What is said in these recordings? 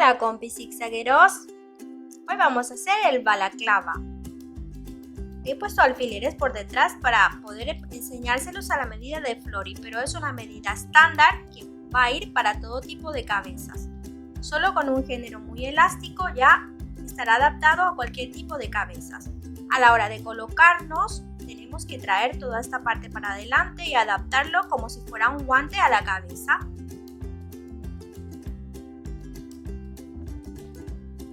Hola compis zigzagueros, hoy vamos a hacer el balaclava. He puesto alfileres por detrás para poder enseñárselos a la medida de Flori, pero es una medida estándar que va a ir para todo tipo de cabezas. Solo con un género muy elástico ya estará adaptado a cualquier tipo de cabezas. A la hora de colocarnos tenemos que traer toda esta parte para adelante y adaptarlo como si fuera un guante a la cabeza.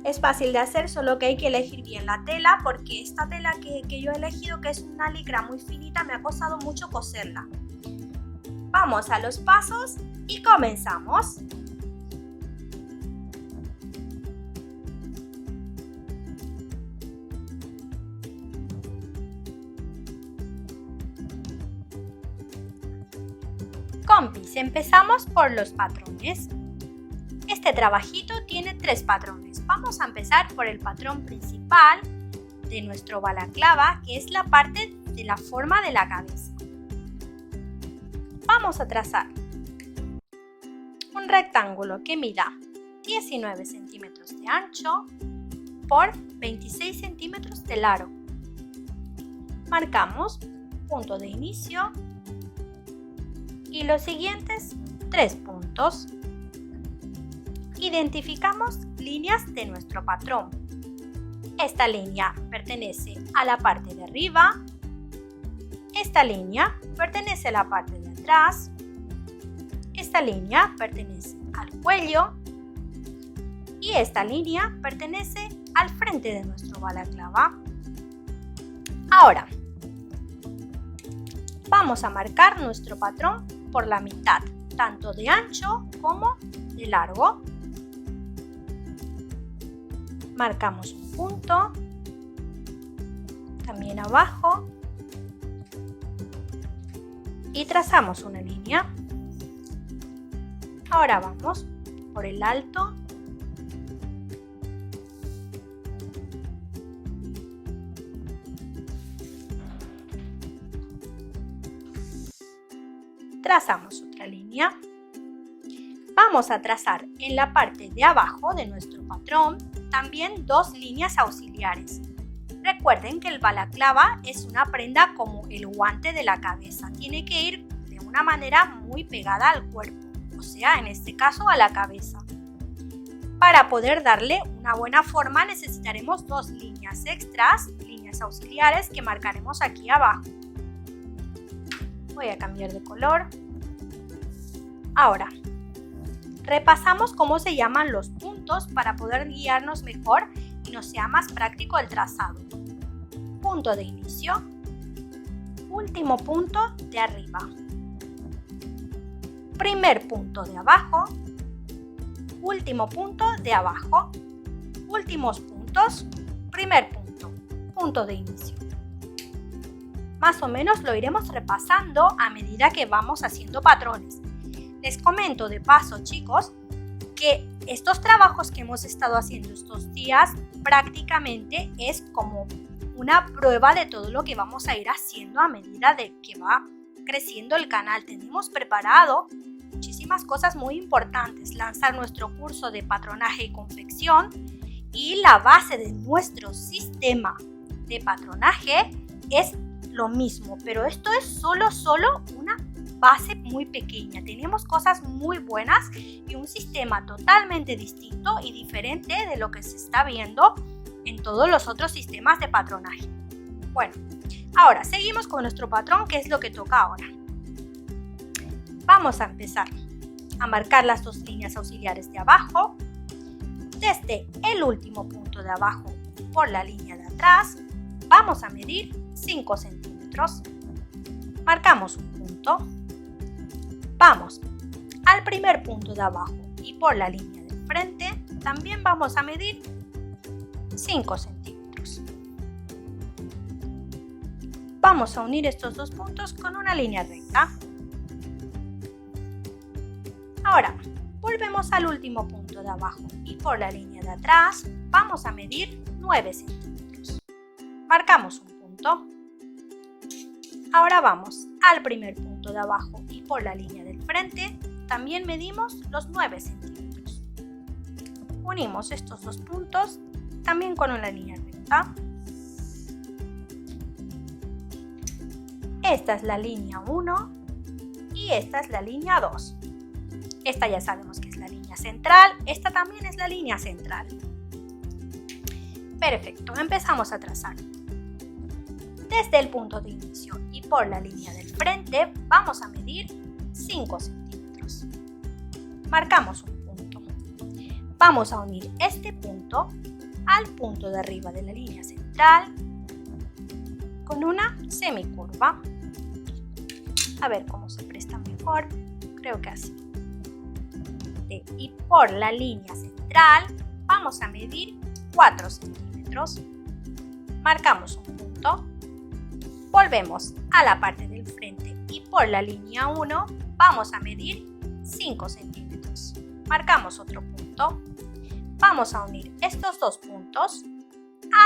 Es fácil de hacer, solo que hay que elegir bien la tela porque esta tela que yo he elegido, que es una licra muy finita, me ha costado mucho coserla. Vamos a los pasos y comenzamos. Compis, empezamos por los patrones. Este trabajito tiene 3 patrones. Vamos a empezar por el patrón principal de nuestro balaclava, que es la parte de la forma de la cabeza. Vamos a trazar un rectángulo que mida 19 centímetros de ancho por 26 centímetros de largo. Marcamos punto de inicio y los siguientes 3 puntos. Identificamos líneas de nuestro patrón. Esta línea pertenece a la parte de arriba, esta línea pertenece a la parte de atrás, esta línea pertenece al cuello y esta línea pertenece al frente de nuestro balaclava. Ahora, vamos a marcar nuestro patrón por la mitad, tanto de ancho como de largo. Marcamos un punto, también abajo, y trazamos una línea. Ahora vamos por el alto, trazamos otra línea. Vamos a trazar en la parte de abajo de nuestro patrón también 2 líneas auxiliares. Recuerden que el balaclava es una prenda como el guante de la cabeza. Tiene que ir de una manera muy pegada al cuerpo, o sea, en este caso a la cabeza. Para poder darle una buena forma necesitaremos 2 líneas extras, líneas auxiliares que marcaremos aquí abajo. Voy a cambiar de color. Ahora, repasamos cómo se llaman los puntos para poder guiarnos mejor y nos sea más práctico el trazado. Punto de inicio, último punto de arriba, primer punto de abajo, último punto de abajo, últimos puntos, primer punto, punto de inicio. Más o menos lo iremos repasando a medida que vamos haciendo patrones. Les comento de paso, chicos, que estos trabajos que hemos estado haciendo estos días prácticamente es como una prueba de todo lo que vamos a ir haciendo a medida de que va creciendo el canal. Tenemos preparado muchísimas cosas muy importantes. Lanzar nuestro curso de patronaje y confección y la base de nuestro sistema de patronaje es lo mismo, pero esto es solo una base muy pequeña. Tenemos cosas muy buenas y un sistema totalmente distinto y diferente de lo que se está viendo en todos los otros sistemas de patronaje. Bueno, ahora seguimos con nuestro patrón, que es lo que toca ahora. Vamos a empezar a marcar las 2 líneas auxiliares de abajo. Desde el último punto de abajo por la línea de atrás vamos a medir 5 centímetros. Marcamos un punto. Vamos al primer punto de abajo y por la línea del frente también vamos a medir 5 centímetros. Vamos a unir estos 2 puntos con una línea recta. Ahora volvemos al último punto de abajo y por la línea de atrás vamos a medir 9 centímetros. Marcamos un punto. Ahora vamos al primer punto de abajo y por la línea del frente también medimos los 9 centímetros. Unimos estos dos puntos también con una línea recta. Esta es la línea 1 y esta es la línea 2. Esta ya sabemos que es la línea central, esta también es la línea central. Perfecto, empezamos a trazar. Desde el punto de inicio y por la línea del frente vamos a medir 5 centímetros. Marcamos un punto. Vamos a unir este punto al punto de arriba de la línea central con una semicurva. A ver cómo se presta mejor, creo que así. Y por la línea central vamos a medir 4 centímetros. Marcamos un punto. Volvemos a la parte del frente y por la línea 1 vamos a medir 5 centímetros. Marcamos otro punto. Vamos a unir estos dos puntos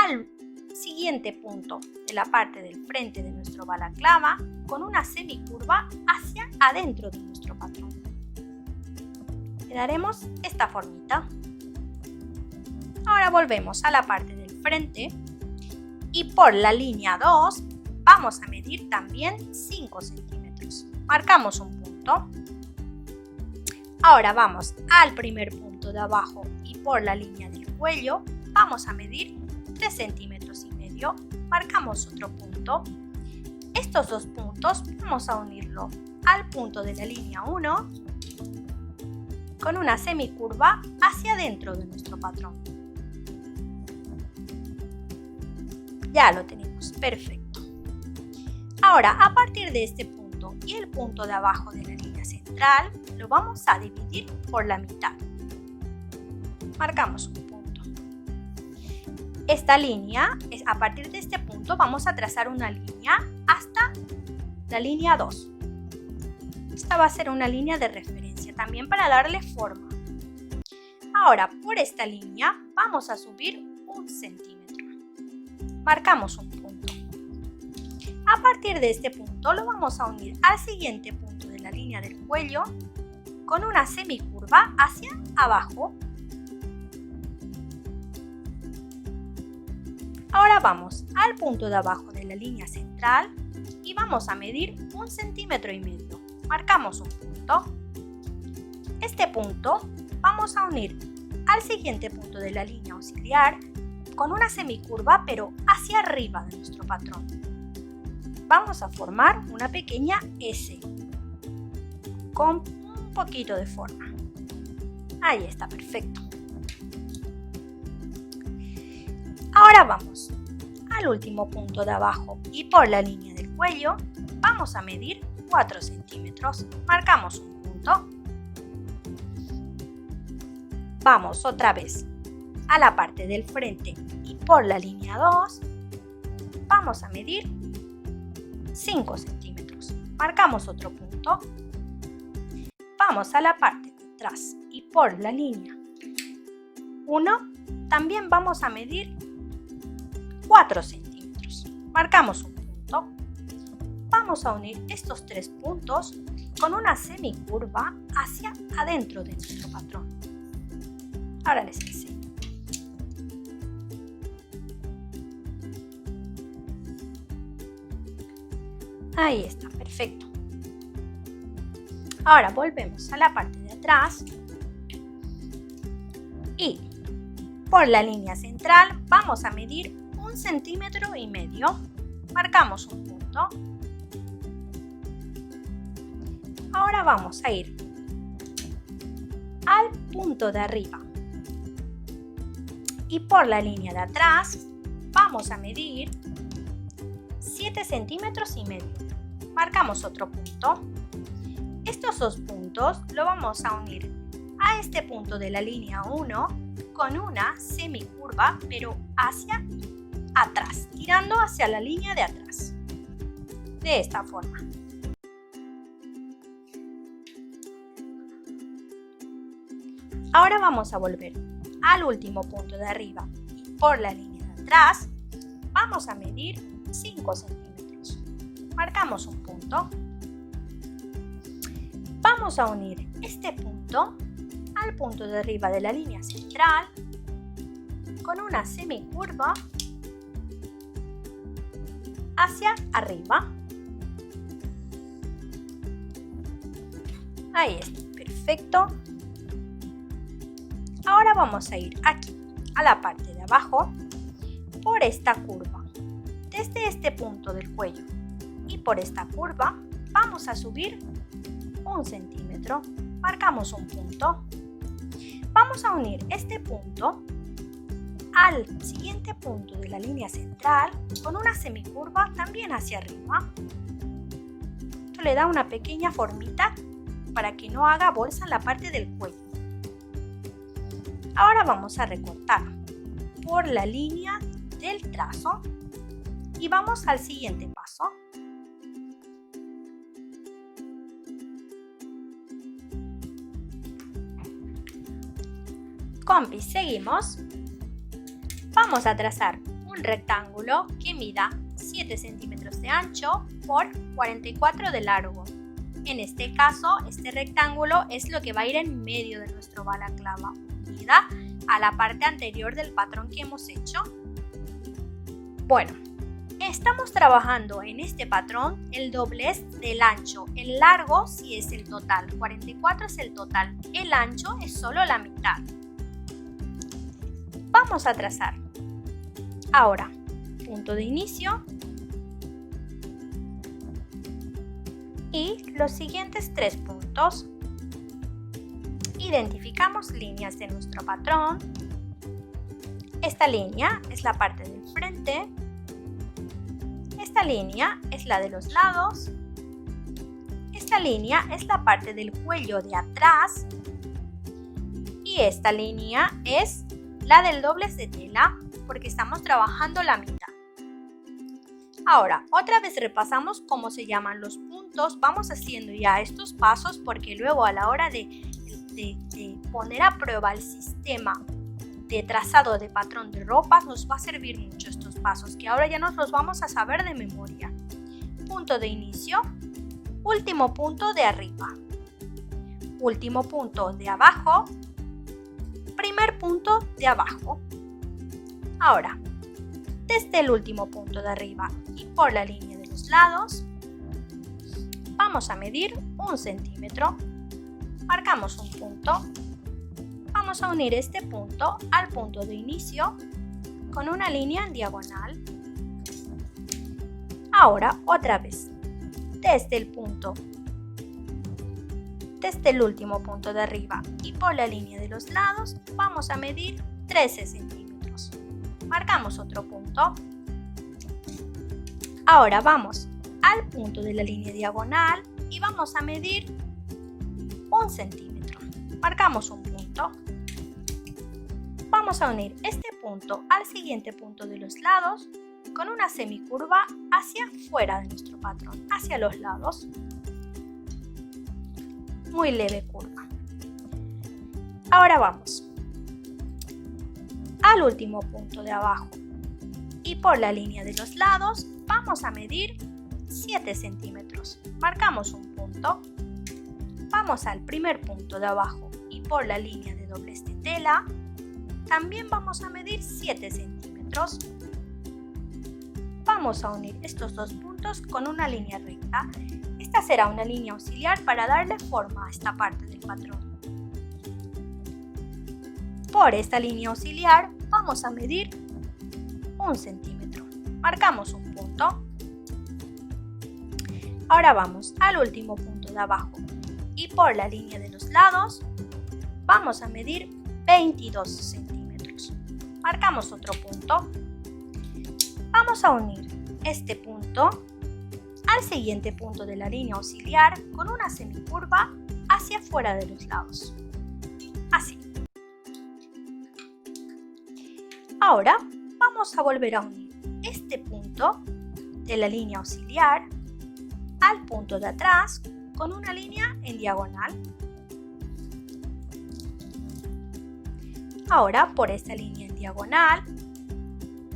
al siguiente punto de la parte del frente de nuestro balaclava con una semicurva hacia adentro de nuestro patrón. Le daremos esta formita. Ahora volvemos a la parte del frente y por la línea 2 vamos a medir también 5 centímetros. Marcamos un punto. Ahora vamos al primer punto de abajo y por la línea del cuello vamos a medir 3 centímetros y medio. Marcamos otro punto. Estos dos puntos vamos a unirlo al punto de la línea 1 con una semicurva hacia adentro de nuestro patrón. Ya lo tenemos, perfecto. Ahora, a partir de este punto y el punto de abajo de la línea central, lo vamos a dividir por la mitad. Marcamos un punto. Esta línea, a partir de este punto, vamos a trazar una línea hasta la línea 2. Esta va a ser una línea de referencia también para darle forma. Ahora, por esta línea vamos a subir 1 centímetro. Marcamos un punto. A partir de este punto lo vamos a unir al siguiente punto de la línea del cuello con una semicurva hacia abajo. Ahora vamos al punto de abajo de la línea central y vamos a medir 1,5 centímetros. Marcamos un punto. Este punto vamos a unir al siguiente punto de la línea auxiliar con una semicurva pero hacia arriba de nuestro patrón. Vamos a formar una pequeña S con un poquito de forma. Ahí está, perfecto. Ahora vamos al último punto de abajo y por la línea del cuello vamos a medir 4 centímetros. Marcamos un punto. Vamos otra vez a la parte del frente y por la línea 2 vamos a medir 5 centímetros. Marcamos otro punto. Vamos a la parte de atrás y por la línea 1 también vamos a medir 4 centímetros. Marcamos un punto. Vamos a unir estos 3 puntos con una semicurva hacia adentro de nuestro patrón. Ahora les enseño. Ahí está, perfecto. Ahora volvemos a la parte de atrás y por la línea central vamos a medir 1,5 centímetros. Marcamos un punto. Ahora vamos a ir al punto de arriba y por la línea de atrás vamos a medir 7,5 centímetros. Marcamos otro punto. Estos dos puntos lo vamos a unir a este punto de la línea 1 con una semicurva pero hacia atrás, tirando hacia la línea de atrás. De esta forma. Ahora vamos a volver al último punto de arriba y por la línea de atrás vamos a medir 5 centímetros. Marcamos un punto. Vamos a unir este punto al punto de arriba de la línea central con una semicurva hacia arriba. Ahí está, perfecto. Ahora vamos a ir aquí, a la parte de abajo, por esta curva. Desde este punto del cuello y por esta curva vamos a subir 1 centímetro. Marcamos un punto. Vamos a unir este punto al siguiente punto de la línea central con una semicurva también hacia arriba. Esto le da una pequeña formita para que no haga bolsa en la parte del cuello. Ahora vamos a recortar por la línea del trazo y vamos al siguiente paso. Compis, seguimos. Vamos a trazar un rectángulo que mida 7 centímetros de ancho por 44 de largo. En este caso, este rectángulo es lo que va a ir en medio de nuestro balaclava, unida a la parte anterior del patrón que hemos hecho. Bueno, estamos trabajando en este patrón el doblez del ancho. El largo sí es el total, 44 es el total, el ancho es solo la mitad. Vamos a trazar ahora punto de inicio y los siguientes 3 puntos. Identificamos líneas de nuestro patrón. Esta línea es la parte del frente. Esta línea es la de los lados. Esta línea es la parte del cuello de atrás. Y esta línea es la del doblez de tela, porque estamos trabajando la mitad. Ahora, otra vez repasamos cómo se llaman los puntos. Vamos haciendo ya estos pasos porque luego a la hora de poner a prueba el sistema de trazado de patrón de ropas nos va a servir mucho estos pasos, que ahora ya nos los vamos a saber de memoria. Punto de inicio, último punto de arriba, último punto de abajo, primer punto de abajo. Ahora, desde el último punto de arriba y por la línea de los lados, vamos a medir 1 centímetro. Marcamos un punto. Vamos a unir este punto al punto de inicio con una línea en diagonal. Ahora, otra vez, desde el último punto de arriba y por la línea de los lados, vamos a medir 13 centímetros. Marcamos otro punto. Ahora vamos al punto de la línea diagonal y vamos a medir 1 centímetro. Marcamos un punto. Vamos a unir este punto al siguiente punto de los lados con una semicurva hacia fuera de nuestro patrón, hacia los lados. Muy leve curva. Ahora vamos al último punto de abajo y por la línea de los lados vamos a medir 7 centímetros. Marcamos un punto. Vamos al primer punto de abajo y por la línea de doblez de tela también vamos a medir 7 centímetros. Vamos a unir estos dos puntos con una línea recta. Esta será una línea auxiliar para darle forma a esta parte del patrón. Por esta línea auxiliar vamos a medir 1 centímetro. Marcamos un punto. Ahora vamos al último punto de abajo y por la línea de los lados vamos a medir 22 centímetros. Marcamos otro punto. Vamos a unir este punto al siguiente punto de la línea auxiliar con una semicurva hacia fuera de los lados. Así. Ahora vamos a volver a unir este punto de la línea auxiliar al punto de atrás con una línea en diagonal. Ahora por esta línea en diagonal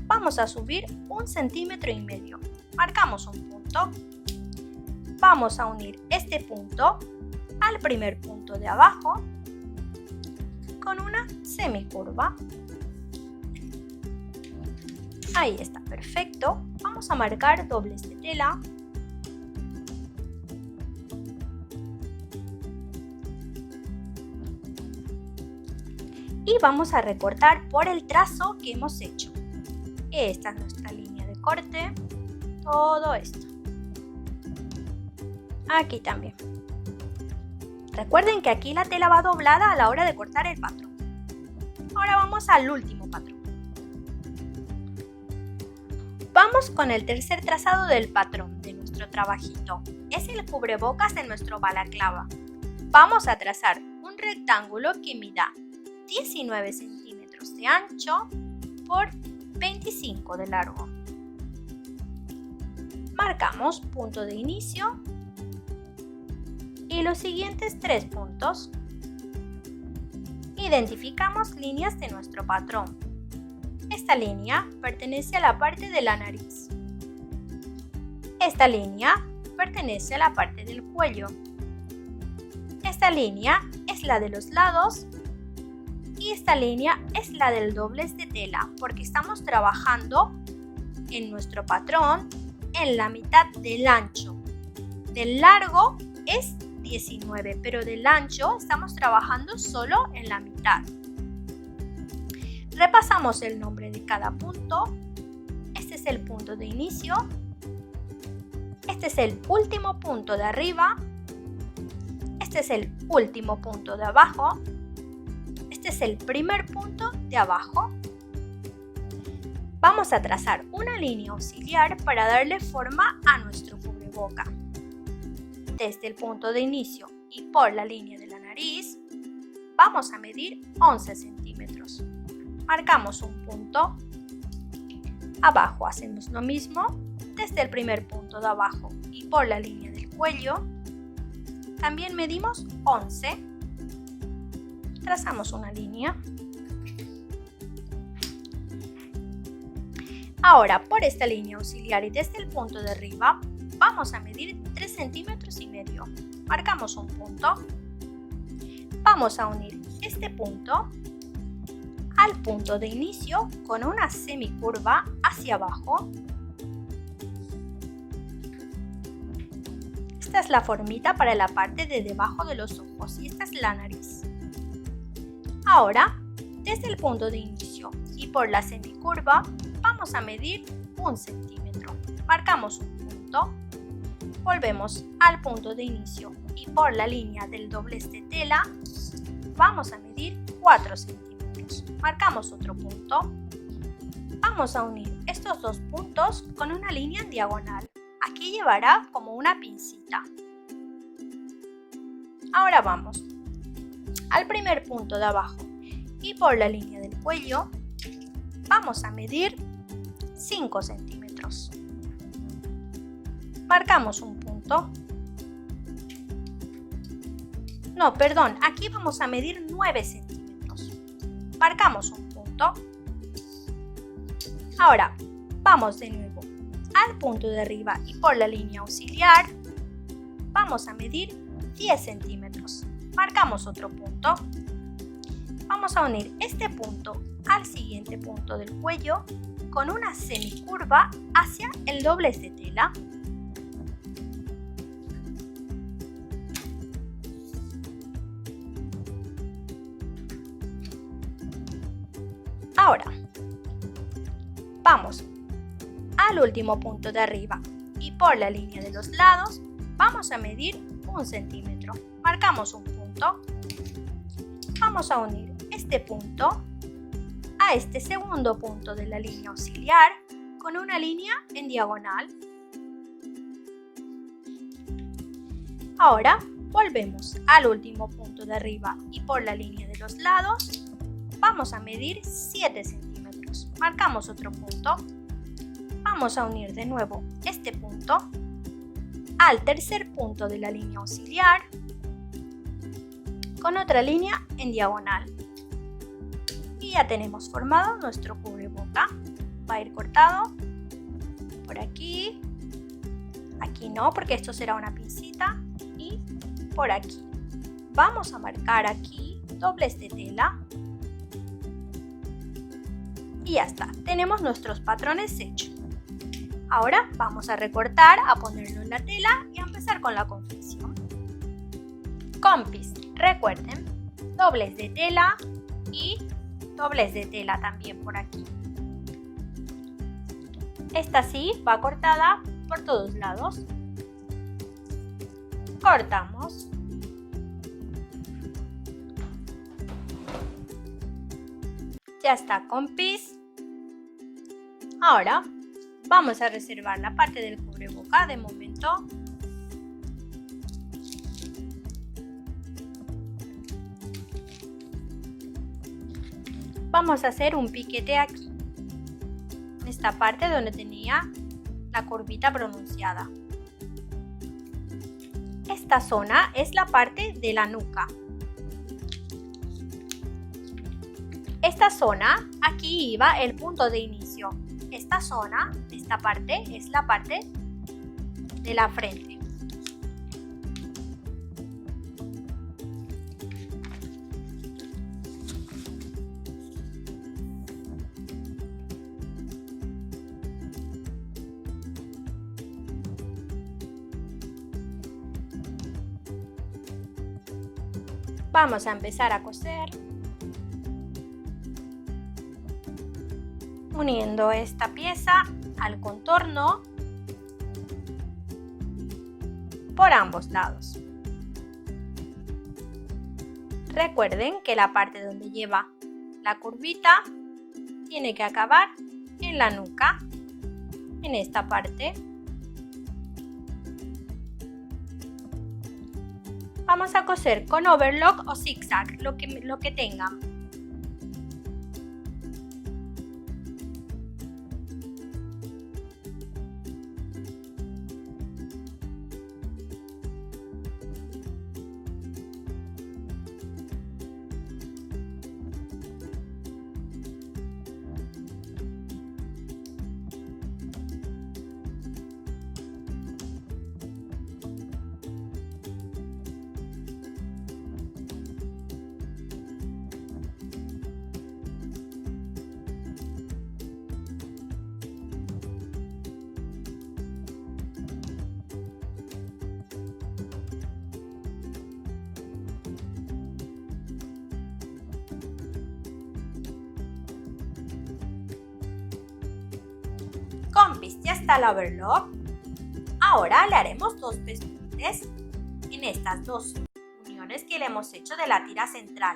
vamos a subir 1,5 centímetros. Marcamos un punto. Vamos a unir este punto al primer punto de abajo con una semicurva. Ahí está, perfecto. Vamos a marcar dobles de tela. Y vamos a recortar por el trazo que hemos hecho. Esta es nuestra línea de corte. Todo esto. Aquí también. Recuerden que aquí la tela va doblada a la hora de cortar el patrón. Ahora vamos al último patrón. Vamos con el tercer trazado del patrón de nuestro trabajito. Es el cubrebocas de nuestro balaclava. Vamos a trazar un rectángulo que mida 19 centímetros de ancho por 25 de largo. Marcamos punto de inicio y los siguientes 3 puntos. Identificamos líneas de nuestro patrón. Esta línea pertenece a la parte de la nariz. Esta línea pertenece a la parte del cuello. Esta línea es la de los lados y esta línea es la del doblez de tela porque estamos trabajando en nuestro patrón en la mitad del ancho. Del largo es 19, pero del ancho estamos trabajando solo en la mitad. Repasamos el nombre de cada punto. Este es el punto de inicio. Este es el último punto de arriba. Este es el último punto de abajo. Este es el primer punto de abajo. Vamos a trazar una línea auxiliar para darle forma a nuestro cubreboca. Desde el punto de inicio y por la línea de la nariz, vamos a medir 11 centímetros. Marcamos un punto. Abajo hacemos lo mismo. Desde el primer punto de abajo y por la línea del cuello, también medimos 11. Trazamos una línea. Ahora, por esta línea auxiliar y desde el punto de arriba, vamos a medir 3 centímetros y medio. Marcamos un punto. Vamos a unir este punto al punto de inicio con una semicurva hacia abajo. Esta es la formita para la parte de debajo de los ojos y esta es la nariz. Ahora, desde el punto de inicio y por la semicurva, vamos a medir 1 centímetro. Marcamos un punto. Volvemos al punto de inicio y por la línea del doblez de tela, vamos a medir 4 centímetros. Marcamos otro punto. Vamos a unir estos dos puntos con una línea en diagonal. Aquí llevará como una pincita. Ahora vamos al primer punto de abajo y por la línea del cuello vamos a medir 5 centímetros. Marcamos un punto. No, perdón, aquí vamos a medir 9 centímetros. Marcamos un punto. Ahora vamos de nuevo al punto de arriba y por la línea auxiliar vamos a medir 10 centímetros. Marcamos otro punto. Vamos a unir este punto al siguiente punto del cuello con una semicurva hacia el doblez de tela. Ahora vamos al último punto de arriba y por la línea de los lados vamos a medir 1 centímetro. Marcamos un punto. Vamos a unir este punto a este segundo punto de la línea auxiliar con una línea en diagonal. Ahora volvemos al último punto de arriba y por la línea de los lados vamos a medir 7 centímetros. Marcamos otro punto. Vamos a unir de nuevo este punto al tercer punto de la línea auxiliar con otra línea en diagonal. Y ya tenemos formado nuestro cubreboca. Va a ir cortado por aquí. Aquí no, porque esto será una pincita. Y por aquí. Vamos a marcar aquí dobles de tela. Y ya está, tenemos nuestros patrones hechos. Ahora vamos a recortar, a ponerlo en la tela y a empezar con la confección. Compis, recuerden, dobles de tela y dobles de tela también por aquí. Esta sí va cortada por todos lados. Cortamos. Ya está, compis. Ahora vamos a reservar la parte del cubreboca de momento. Vamos a hacer un piquete aquí, en esta parte donde tenía la curvita pronunciada. Esta zona es la parte de la nuca. Esta zona, aquí iba el punto de inicio. Esta zona, esta parte, es la parte de la frente. Vamos a empezar a coser uniendo esta pieza al contorno por ambos lados. Recuerden que la parte donde lleva la curvita tiene que acabar en la nuca, en esta parte. Vamos a coser con overlock o zigzag, lo que tengan. Compis, ya está el overlock. Ahora le haremos dos pespuntes en estas dos uniones que le hemos hecho de la tira central.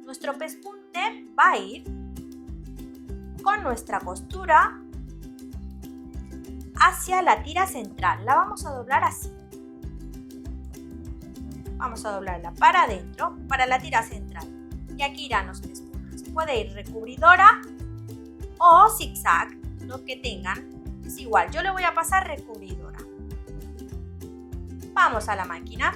Nuestro pespunte va a ir con nuestra costura hacia la tira central. La vamos a doblar así. Vamos a doblarla para adentro, para la tira central. Y aquí irán los pespuntes. Puede ir recubridora o zigzag, lo que tengan. Es igual, yo le voy a pasar recubridora. Vamos a la máquina.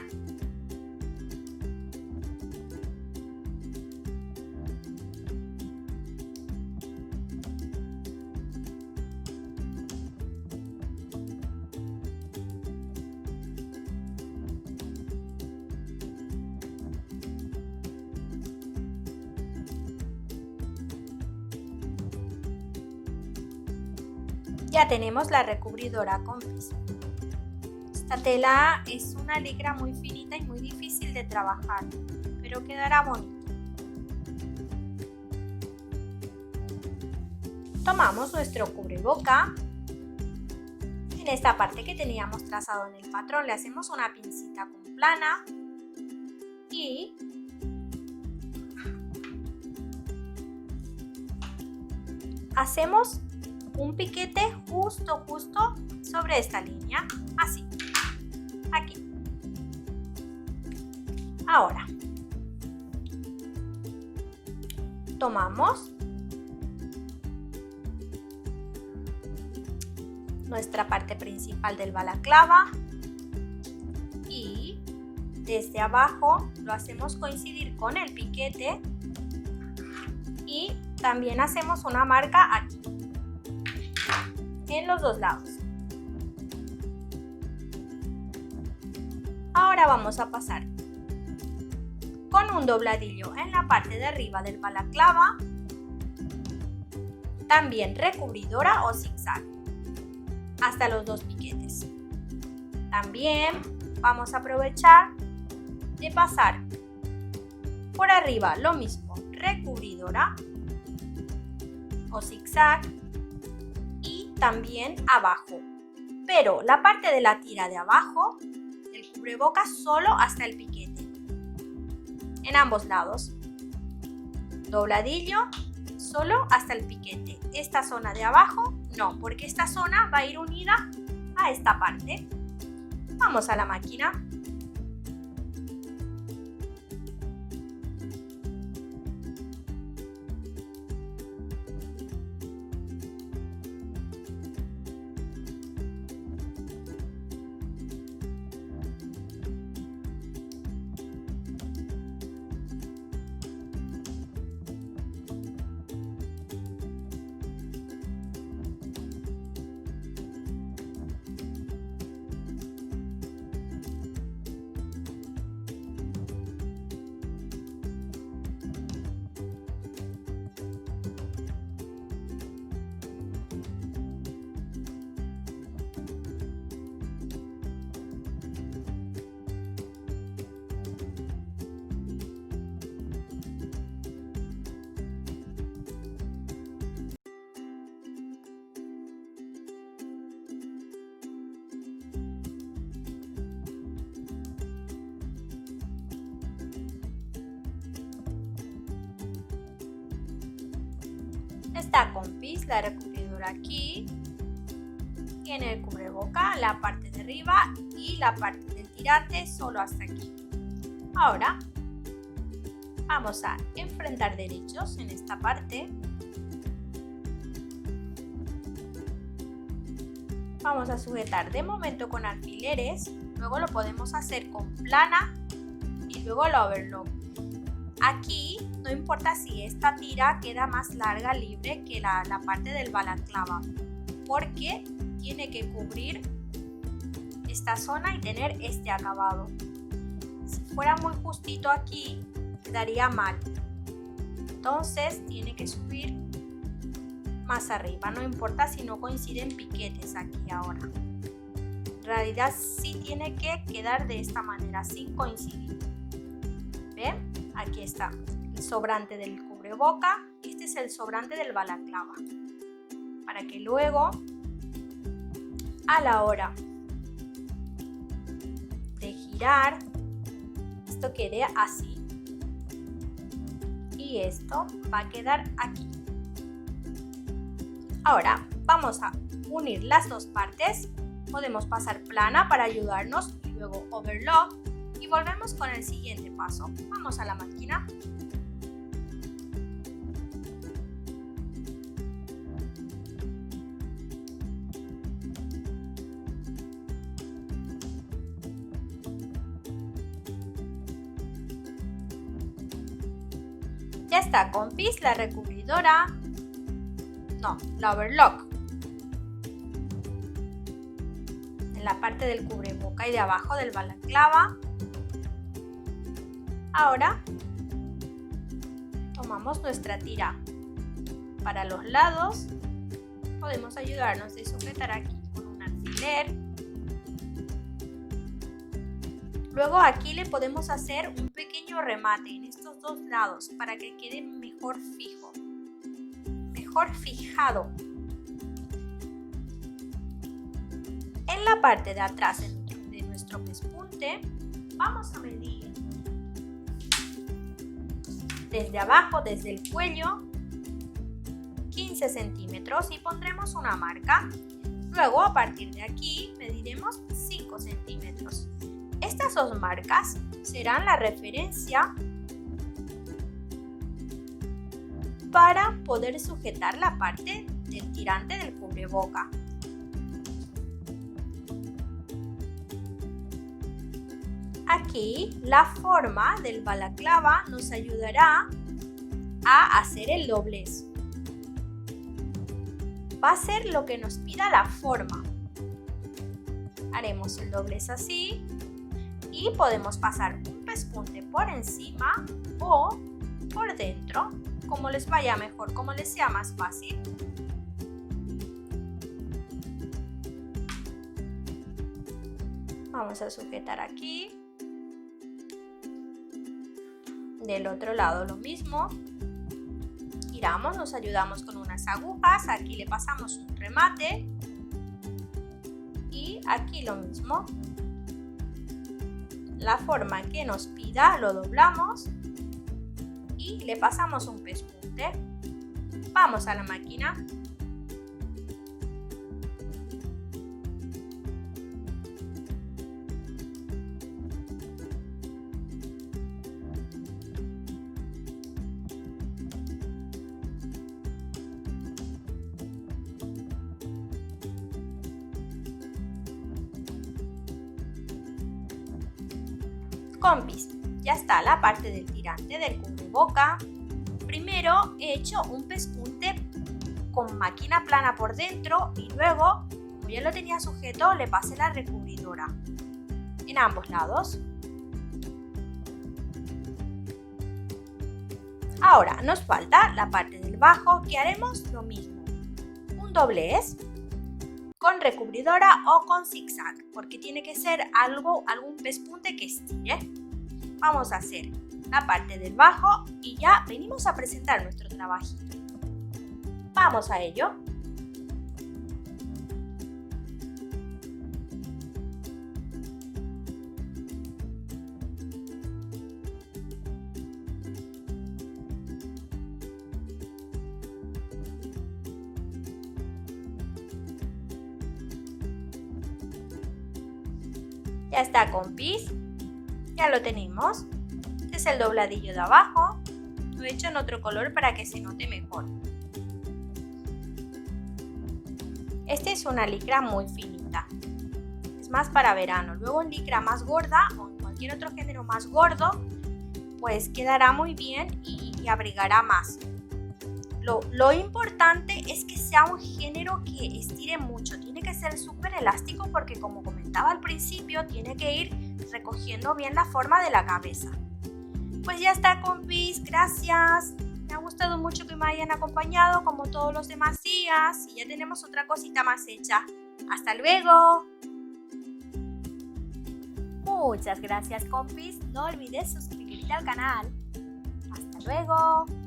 Ya tenemos la recubridora compis. Esta tela es una licra muy finita y muy difícil de trabajar, pero quedará bonito. Tomamos nuestro cubreboca. En esta parte que teníamos trazado en el patrón le hacemos una pincita con plana y hacemos un piquete justo sobre esta línea, así, aquí. Ahora, tomamos nuestra parte principal del balaclava y desde abajo lo hacemos coincidir con el piquete y también hacemos una marca aquí, en los dos lados. Ahora vamos a pasar con un dobladillo en la parte de arriba del balaclava, también recubridora o zigzag, hasta los 2 piquetes. También vamos a aprovechar de pasar por arriba lo mismo, recubridora o zigzag, y también abajo, pero la parte de la tira de abajo del cubrebocas solo hasta el piquete, en ambos lados. Dobladillo solo hasta el piquete. Esta zona de abajo no, porque esta zona va a ir unida a esta parte. Vamos a la máquina. Está con pis la recubridora aquí, tiene el cubreboca, la parte de arriba y la parte del tirante solo hasta aquí. Ahora vamos a enfrentar derechos en esta parte. Vamos a sujetar de momento con alfileres, luego lo podemos hacer con plana y luego la overlock. Aquí no importa si esta tira queda más larga, libre que la parte del balaclava, porque tiene que cubrir esta zona y tener este acabado. Si fuera muy justito aquí, quedaría mal. Entonces tiene que subir más arriba, no importa si no coinciden piquetes aquí ahora. En realidad sí tiene que quedar de esta manera, sin coincidir. ¿Ven? Aquí está el sobrante del cubreboca, este es el sobrante del balaclava, para que luego a la hora de girar esto quede así y esto va a quedar aquí. Ahora vamos a unir las dos partes, podemos pasar plana para ayudarnos y luego overlock. Y volvemos con el siguiente paso. Vamos a la máquina. Ya está con pis la recubridora. No, la overlock. En la parte del cubreboca y de abajo del balaclava. Ahora tomamos nuestra tira para los lados, podemos ayudarnos de sujetar aquí con un alfiler. Luego aquí le podemos hacer un pequeño remate en estos dos lados para que quede mejor fijo, mejor fijado. En la parte de atrás de nuestro pespunte vamos a medir desde abajo, desde el cuello, 15 centímetros y pondremos una marca. Luego a partir de aquí mediremos 5 centímetros. Estas dos marcas serán la referencia para poder sujetar la parte del tirante del cubreboca. Aquí la forma del balaclava nos ayudará a hacer el doblez. Va a ser lo que nos pida la forma. Haremos el doblez así y podemos pasar un pespunte por encima o por dentro, como les vaya mejor, como les sea más fácil. Vamos a sujetar aquí. Del otro lado lo mismo. Giramos, nos ayudamos con unas agujas, aquí le pasamos un remate y aquí lo mismo. La forma que nos pida lo doblamos y le pasamos un pespunte. Vamos a la máquina. Compis, ya está la parte del tirante del cubreboca. Primero he hecho un pespunte con máquina plana por dentro y luego, como ya lo tenía sujeto, le pasé la recubridora en ambos lados. Ahora nos falta la parte del bajo, que haremos lo mismo. Un doblez con recubridora o con zigzag, porque tiene que ser algún pespunte que estire. Vamos a hacer la parte del bajo y ya venimos a presentar nuestro trabajito. Vamos a ello. Ya está, compis, ya lo tenemos. Este es el dobladillo de abajo. Lo he hecho en otro color para que se note mejor. Este es una licra muy finita, es más para verano. Luego en licra más gorda o en cualquier otro género más gordo, pues quedará muy bien y abrigará más. Lo importante es que sea un género que estire mucho. Tiene que ser súper elástico porque, como comentaba al principio, tiene que ir recogiendo bien la forma de la cabeza. Pues ya está, compis, gracias. Me ha gustado mucho que me hayan acompañado como todos los demás días y ya tenemos otra cosita más hecha. ¡Hasta luego! Muchas gracias, compis. No olvides suscribirte al canal. ¡Hasta luego!